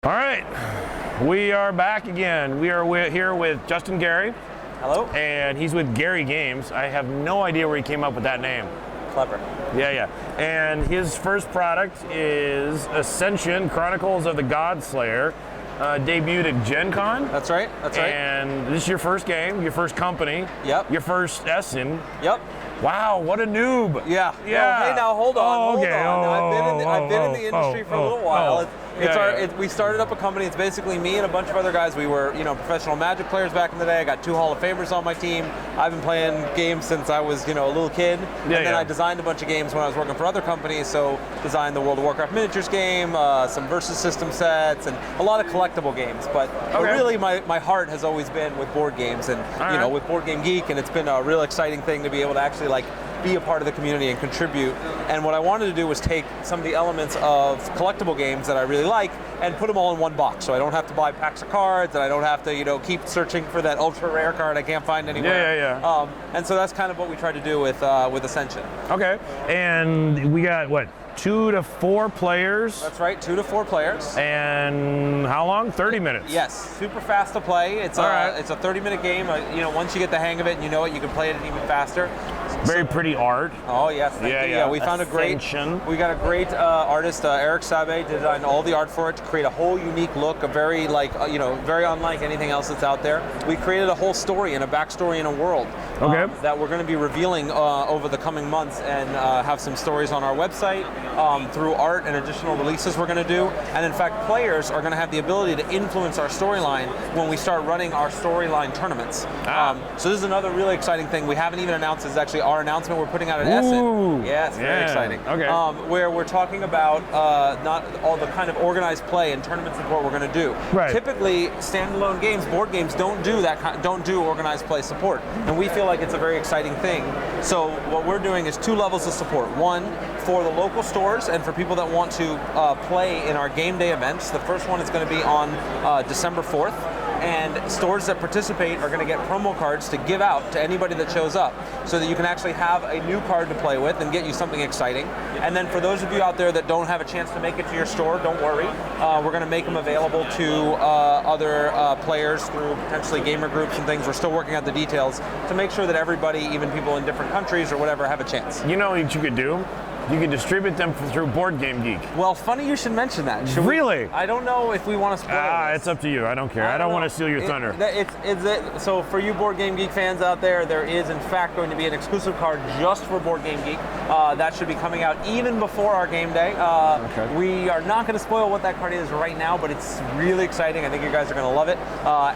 All right, we are back again. We are here with Justin Gary. Hello. And he's with Gary Games. I have no idea where he came up with that name. Clever. Yeah. And his first product is Ascension, Chronicles of the Godslayer. Debuted at Gen Con. That's right. And this is your first game, your first company. Yep. Your first Essen. Yep. Wow, what a noob. Yeah. Well, hey, now hold on. Okay. I've been in the industry for a little while. We started up a company. It's basically me and a bunch of other guys. We were, professional Magic players back in the day. I got 2 Hall of Famers on my team. I've been playing games since I was, a little kid. Then I designed a bunch of games when I was working for other companies. So designed the World of Warcraft miniatures game, some Versus system sets, and a lot of collectible games. But really, my heart has always been with board games, and with BoardGameGeek, and it's been a real exciting thing to be able to actually be a part of the community and contribute. And what I wanted to do was take some of the elements of collectible games that I really like and put them all in one box, so I don't have to buy packs of cards, and I don't have to keep searching for that ultra rare card I can't find anywhere. And so that's kind of what we tried to do with Ascension. Okay, and we got what? 2 to 4 players. That's right, 2 to 4 players. And how long? 30 minutes. Yes, super fast to play. It's a 30-minute game. Once you get the hang of it and you know it, you can play it even faster. Very pretty art. Oh yes, we found we got a great artist, Eric Sabe, designed all the art for it to create a whole unique look, a very very unlike anything else that's out there. We created a whole story and a backstory and a world that we're going to be revealing over the coming months, and have some stories on our website through art and additional releases we're going to do. And in fact, players are going to have the ability to influence our storyline when we start running our storyline tournaments. So this is another really exciting thing we haven't even announced. Is actually our announcement we're putting out at Essen. Yes, very exciting. Okay. Where we're talking about not all the kind of organized play and tournaments is what we're going to do. Right. Typically, standalone games, board games, don't do organized play support, and we feel like it's a very exciting thing. So what we're doing is 2 levels of support. One for the local stores and for people that want to play in our game day events. The first one is going to be on December 4th. And stores that participate are going to get promo cards to give out to anybody that shows up, so that you can actually have a new card to play with and get you something exciting. And then for those of you out there that don't have a chance to make it to your store, don't worry. We're going to make them available to other players through potentially gamer groups and things. We're still working out the details to make sure that everybody, even people in different countries or whatever, have a chance. You know what you could do? You can distribute them through BoardGameGeek. Well, funny you should mention that. Really? I don't know if we want to spoil this. It's up to you. I don't care. I don't want to steal your thunder. So for you BoardGameGeek fans out there, there is in fact going to be an exclusive card just for BoardGameGeek. That should be coming out even before our game day. We are not going to spoil what that card is right now, but it's really exciting. I think you guys are going to love it.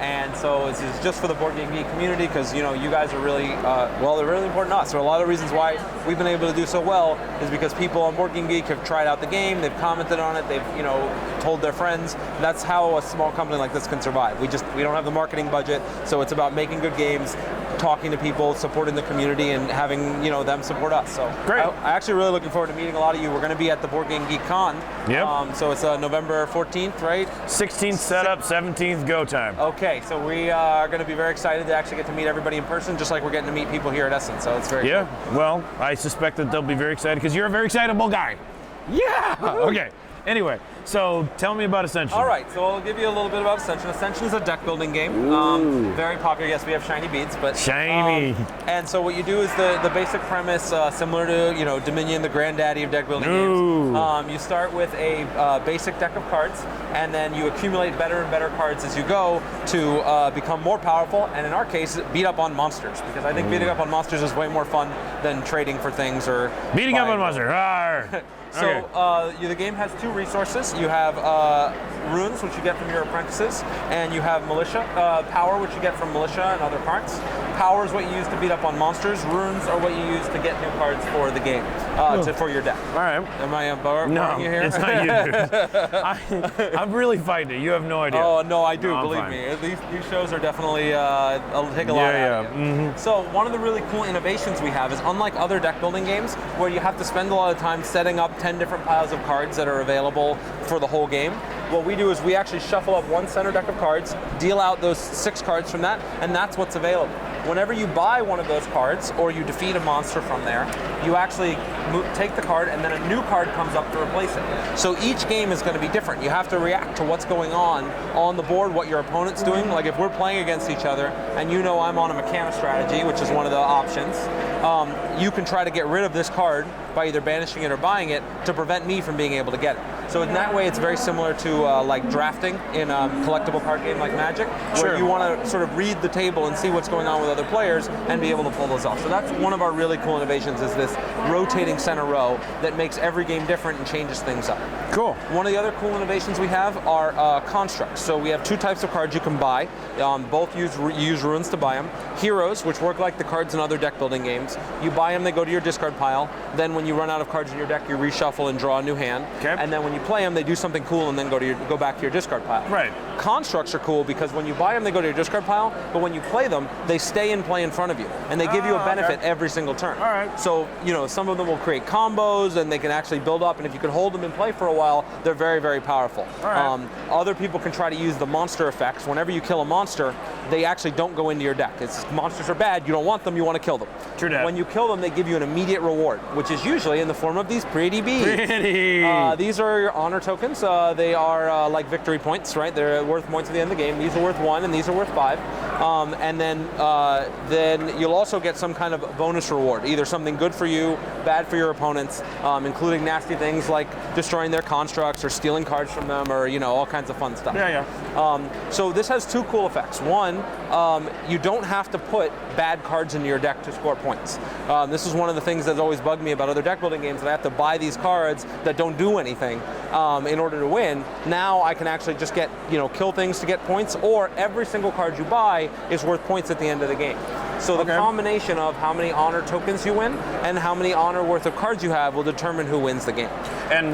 And so this is just for the BoardGameGeek community, because you guys are really, they're really important to us. So a lot of reasons why we've been able to do so well is because people on BoardGameGeek have tried out the game, they've commented on it, they've told their friends. That's how a small company like this can survive. We don't have the marketing budget, so it's about making good games, talking to people, supporting the community, and having them support us. So great. I'm actually really looking forward to meeting a lot of you. We're going to be at the BoardGameGeek Con. Yep. So it's November 14th, right? 16th setup, 17th go time. Okay, so we are going to be very excited to actually get to meet everybody in person, just like we're getting to meet people here at Essen. So it's very cool. Well, I suspect that they'll be very excited because you're a very excitable guy. Yeah. Okay. Anyway, so tell me about Ascension. All right, so I'll give you a little bit about Ascension. Ascension is a deck building game. Very popular. Yes, we have shiny beads, but shiny. And so what you do is the basic premise, similar to Dominion, the granddaddy of deck building games. You start with a basic deck of cards, and then you accumulate better and better cards as you go to become more powerful. And in our case, beat up on monsters, because I think beating up on monsters is way more fun than trading for things or beating up on monsters. So the game has 2 resources. You have runes, which you get from your apprentices, and you have militia, power, which you get from militia and other cards. Power is what you use to beat up on monsters. Runes are what you use to get new cards for the game, for your deck. All right. Am I boring you here? It's not you, dude. I'm really fighting it. You have no idea. Oh, no, I do. Believe me. These shows are definitely, take a lot out of you. So one of the really cool innovations we have is, unlike other deck building games, where you have to spend a lot of time setting up 10 different piles of cards that are available for the whole game, what we do is we actually shuffle up one center deck of cards, deal out those 6 cards from that, and that's what's available. Whenever you buy one of those cards, or you defeat a monster from there, you actually take the card, and then a new card comes up to replace it. So each game is going to be different. You have to react to what's going on the board, what your opponent's doing. Like if we're playing against each other, and you know I'm on a Mechana strategy, which is one of the options, you can try to get rid of this card by either banishing it or buying it to prevent me from being able to get it. So in that way, it's very similar to like drafting in a collectible card game like Magic, where you want to sort of read the table and see what's going on with other players and be able to pull those off. So that's one of our really cool innovations, is this rotating center row that makes every game different and changes things up. Cool. One of the other cool innovations we have are constructs. So we have two types of cards you can buy. Both use runes to buy them. Heroes, which work like the cards in other deck building games. You buy them, they go to your discard pile. Then when you run out of cards in your deck, you reshuffle and draw a new hand. Okay. And then when you play them, they do something cool and then go back to your discard pile. Right. Constructs are cool because when you buy them, they go to your discard pile, but when you play them, they stay in play in front of you, and they give you a benefit every single turn. All right. So, some of them will create combos, and they can actually build up, and if you can hold them in play for a while, they're very, very powerful. All right. Other people can try to use the monster effects. Whenever you kill a monster, they actually don't go into your deck. Monsters are bad, you don't want them, you want to kill them. True that. When you kill them, they give you an immediate reward, which is usually in the form of these pretty beads. These are your honor tokens. They are like victory points, right? They're worth points at the end of the game. These are worth 1, and these are worth 5. And then you'll also get some kind of bonus reward, either something good for you, bad for your opponents, including nasty things like destroying their constructs or stealing cards from them, or all kinds of fun stuff. So this has two cool effects. One, you don't have to put bad cards into your deck to score points. This is one of the things that's always bugged me about other deck building games, that I have to buy these cards that don't do anything in order to win. Now I can actually just get, kill things to get points, or every single card you buy is worth points at the end of the game. So the combination of how many honor tokens you win and how many honor worth of cards you have will determine who wins the game. And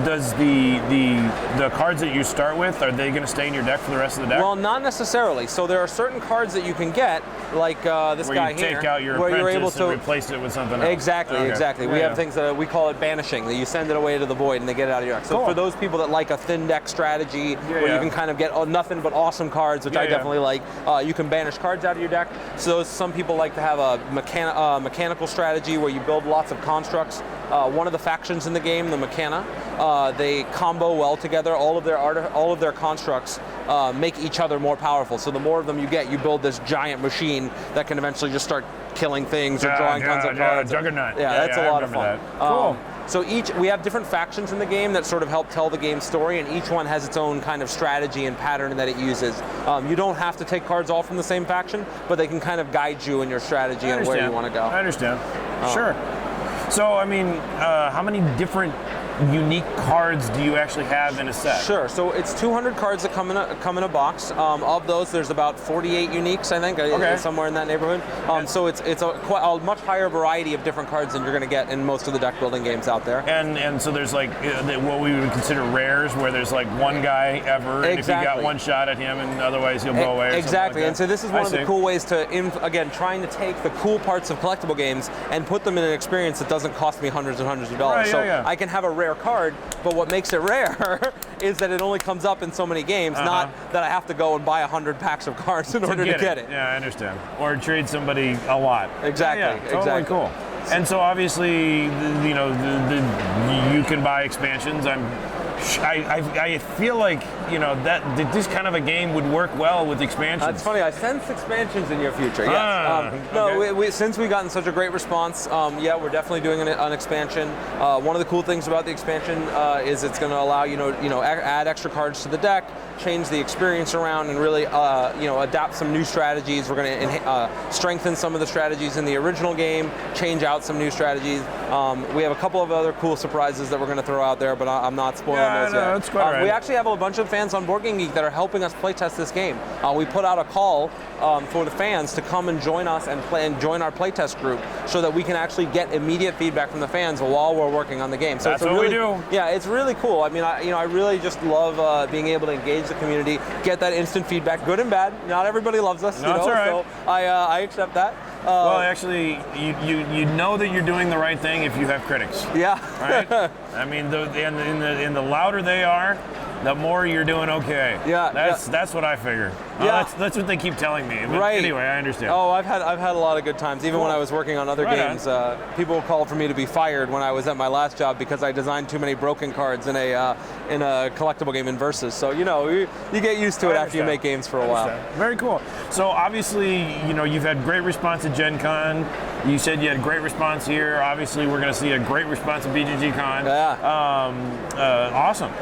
does the cards that you start with, are they going to stay in your deck for the rest of the deck? Well, not necessarily. So there are certain cards that you can get, like this guy here, where you take out your where you're able apprentice to and replace it with something else. Exactly. We have things that we call it banishing, that you send it away to the void and they get it out of your deck. So for those people that like a thin deck strategy, where you can kind of get nothing but awesome cards, which I definitely like, you can banish cards out of your deck. So some people like to have a mechanical strategy where you build lots of constructs. One of the factions in the game, the Mechana, they combo well together. All of their constructs make each other more powerful. So the more of them you get, you build this giant machine that can eventually just start killing things or drawing tons of cards. Juggernaut. That's a lot of fun. Cool. So we have different factions in the game that sort of help tell the game's story, and each one has its own kind of strategy and pattern that it uses. You don't have to take cards all from the same faction, but they can kind of guide you in your strategy and where you want to go. I understand. Sure. So, I mean, how many different unique cards do you actually have in a set? Sure. So it's 200 cards that come in a box. Of those, there's about 48 uniques, I think, somewhere in that neighborhood. So it's a much higher variety of different cards than you're going to get in most of the deck building games out there. And so there's like what we would consider rares, where there's like one guy ever, and if you got one shot at him, and otherwise he'll go away. Exactly. And so this is one of the cool ways to, again, trying to take the cool parts of collectible games and put them in an experience that doesn't cost me hundreds and hundreds of dollars. I can have a rare card, but what makes it rare is that it only comes up in so many games, not that I have to go and buy 100 packs of cards in order to get it. Yeah, I understand. Or trade somebody a lot. Exactly. Totally cool. And so obviously, you can buy expansions. I feel like that this kind of a game would work well with expansions. It's funny. I sense expansions in your future. Yes. Since we've gotten such a great response, we're definitely doing an expansion. One of the cool things about the expansion is it's going to allow add extra cards to the deck, change the experience around, and really adapt some new strategies. We're going to strengthen some of the strategies in the original game, change out some new strategies. We have a couple of other cool surprises that we're going to throw out there, but I'm not spoiling those yet. That's quite right. We actually have a bunch of fans on BoardGameGeek that are helping us playtest this game. We put out a call for the fans to come and join us and join our playtest group, so that we can actually get immediate feedback from the fans while we're working on the game. So that's what we do. Yeah, it's really cool. I mean, I really just love being able to engage the community, get that instant feedback, good and bad. Not everybody loves us, no, that's all right. So I accept that. Well, actually, you know that you're doing the right thing if you have critics. Yeah. Right. I mean, and the louder they are, the more you're doing okay. Yeah, that's what I figure. Yeah. That's what they keep telling me. But Right. anyway, I understand. Oh, I've had a lot of good times. Even when I was working on other games, people called for me to be fired when I was at my last job because I designed too many broken cards in a collectible game in Versus. So you get used to it after you make games for a while. Very cool. So obviously, you've had great response at Gen Con. You said you had great response here. Obviously, we're going to see a great response at BGG Con. Yeah. Awesome.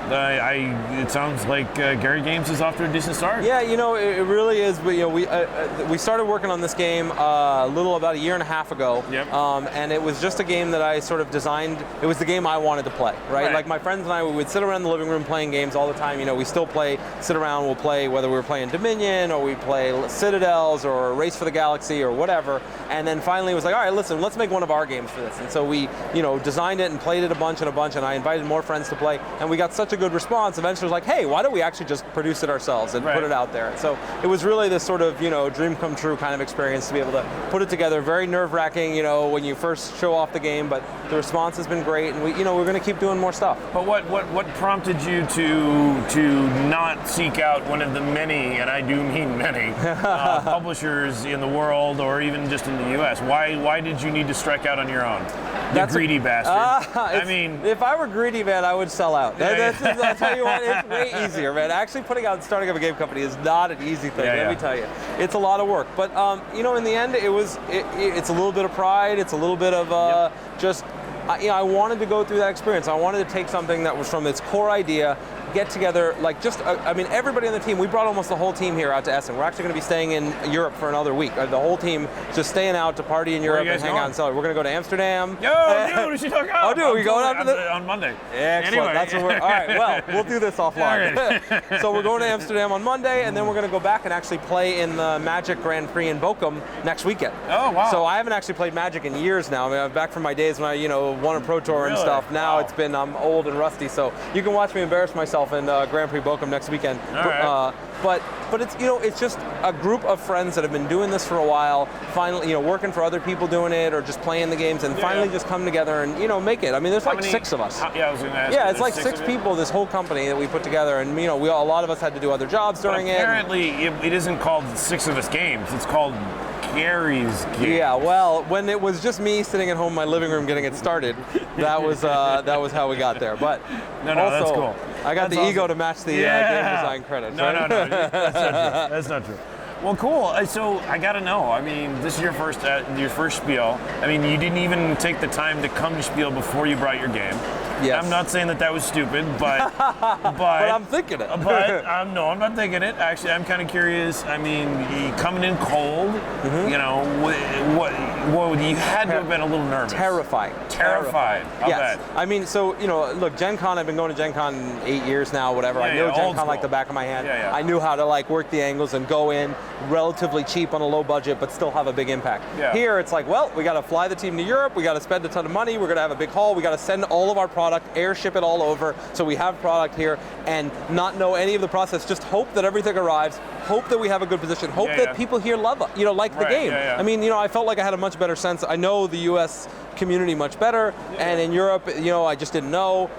It sounds like Gary Games is off to a decent start. Yeah, it really is. We started working on this game about a year and a half ago. Yep. And it was just a game that I sort of designed. It was the game I wanted to play, right? Like my friends and I, we would sit around the living room playing games all the time. We still sit around, we'll play whether we were playing Dominion or we play Citadels or Race for the Galaxy or whatever. And then finally it was like, all right, listen, let's make one of our games for this. And so we, designed it and played it a bunch, and I invited more friends to play, and we got such a good response. Eventually it was like, hey, why don't we actually just produce it ourselves and put it out there? And so it was really this sort of, dream come true kind of experience to be able to put it together. Very nerve-wracking, when you first show off the game, but the response has been great, and we're going to keep doing more stuff. But what prompted you to not seek out one of the many, and I do mean many, publishers in the world or even just in the U.S.? Why did you need to strike out on your own? You greedy bastard. I mean, if I were greedy, man, I would sell out. I'll tell you what, it's way easier, man. Actually, starting up a game company is not an easy thing. Let me tell you, it's a lot of work. But in the end, it's a little bit of pride. It's a little bit of I wanted to go through that experience. I wanted to take something that was from its core idea, get together, everybody on the team. We brought almost the whole team here out to Essen. We're actually going to be staying in Europe for another week. The whole team just staying out to party in Europe and hang out and celebrate. We're going to go to Amsterdam. Yo, dude, we should talk out. Oh, dude, we going after on Monday. Excellent. Anyway. That's what all right, well, we'll do this offline. So we're going to Amsterdam on Monday, and then we're going to go back and actually play in the Magic Grand Prix in Bochum next weekend. Oh, wow. So I haven't actually played Magic in years now. I mean, I'm back from my days when I, won a Pro Tour and stuff. Now it's been, I'm old and rusty, so you can watch me embarrass myself in Grand Prix Bochum next weekend. But it's it's just a group of friends that have been doing this for a while, finally working for other people doing it or just playing the games, and finally just come together and make it. I mean, there's six of us. I was going to ask. Yeah, it's like six people. This whole company that we put together, and a lot of us had to do other jobs during it. Apparently, it isn't called Six of Us Games. It's called Gary's Games. Yeah, well, when it was just me sitting at home in my living room getting it started, that was how we got there. But no, also, that's cool. I got the ego to match the game design credits. No, that's not true. Well, cool. So I got to know. I mean, this is your first Spiel. I mean, you didn't even take the time to come to Spiel before you brought your game. Yes. I'm not saying that was stupid, but but I'm thinking it. But no, I'm not thinking it. Actually, I'm kind of curious. I mean, coming in cold, what you had to have been a little nervous. Terrified. I'll bet. I mean, so look, Gen Con. I've been going to Gen Con 8 years now. Whatever. I know Gen Con like the back of my hand. I knew how to work the angles and go in relatively cheap on a low budget, but still have a big impact. Here, it's like, well, we got to fly the team to Europe. We got to spend a ton of money. We're going to have a big haul. We got to send all of our product, airship it all over, so we have product here, and not know any of the process. Just hope that everything arrives. Hope that we have a good position. Hope that people here love it. Like the game. I mean, I felt like I had a much better sense. I know the U.S. community much better, and in Europe, I just didn't know.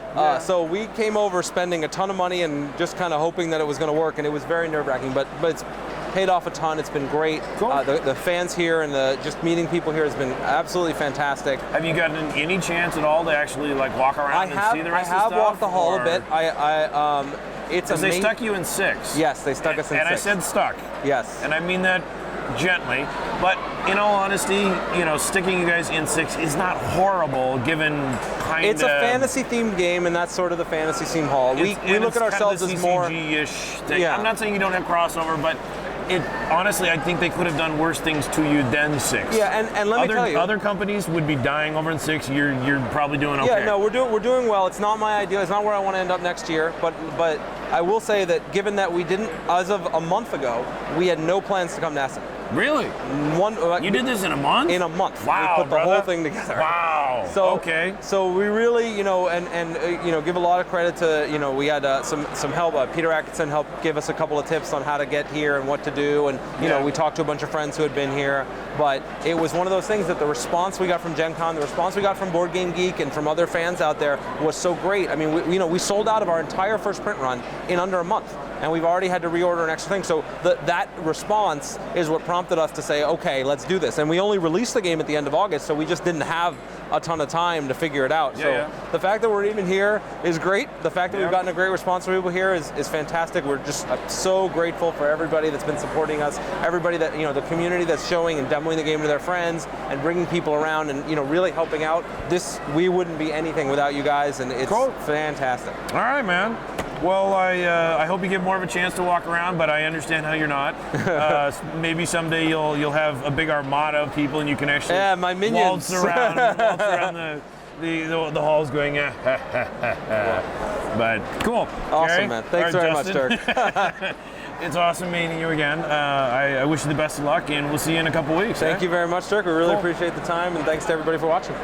So we came over spending a ton of money and just kind of hoping that it was going to work, and it was very nerve-wracking, but it's paid off a ton. It's been great. Cool. The fans here and just meeting people here has been absolutely fantastic. Have you gotten any chance at all to actually walk around and see the rest of the stuff? I have walked the hall a bit. It's amazing. They stuck you in 6. Yes, they stuck us in 6. And I said stuck. Yes. And I mean that gently, but in all honesty, sticking you guys in 6 is not horrible given It's a fantasy-themed game, and that's sort of the fantasy-themed hall. We look at ourselves as more CCG-ish thing. Yeah. I'm not saying you don't have crossover, but honestly, I think they could have done worse things to you than 6. Yeah, and let me tell you, other companies would be dying over in 6. You're probably doing okay. Yeah, no, we're doing well. It's not my idea. It's not where I want to end up next year. But I will say that given that we didn't, as of a month ago, we had no plans to come to Essen. Really? You did this in a month? In a month. Wow, we put the brother. whole thing together. Wow. So, okay. So we really, give a lot of credit to, we had some help. Peter Atkinson helped give us a couple of tips on how to get here and what to do. And, we talked to a bunch of friends who had been here. But it was one of those things that the response we got from Gen Con, the response we got from BoardGameGeek and from other fans out there was so great. I mean, we sold out of our entire first print run in under a month. And we've already had to reorder an extra thing. So that response is what prompted us to say, okay, let's do this. And we only released the game at the end of August, so we just didn't have a ton of time to figure it out. The fact that we're even here is great. The fact that we've gotten a great response from people here is fantastic. We're just so grateful for everybody that's been supporting us, everybody that, the community that's showing and demoing the game to their friends and bringing people around and, really helping out. We wouldn't be anything without you guys, and it's fantastic. All right, man. Well, I hope you get more of a chance to walk around, but I understand how you're not. Maybe someday you'll have a big armada of people, and you can actually my minions. waltz around the halls going, But cool. Awesome, Gary? man. Thanks All right, very much, Dirk. It's awesome meeting you again. I wish you the best of luck, and we'll see you in a couple weeks. Thank you very much, Dirk. We really appreciate the time, and thanks to everybody for watching.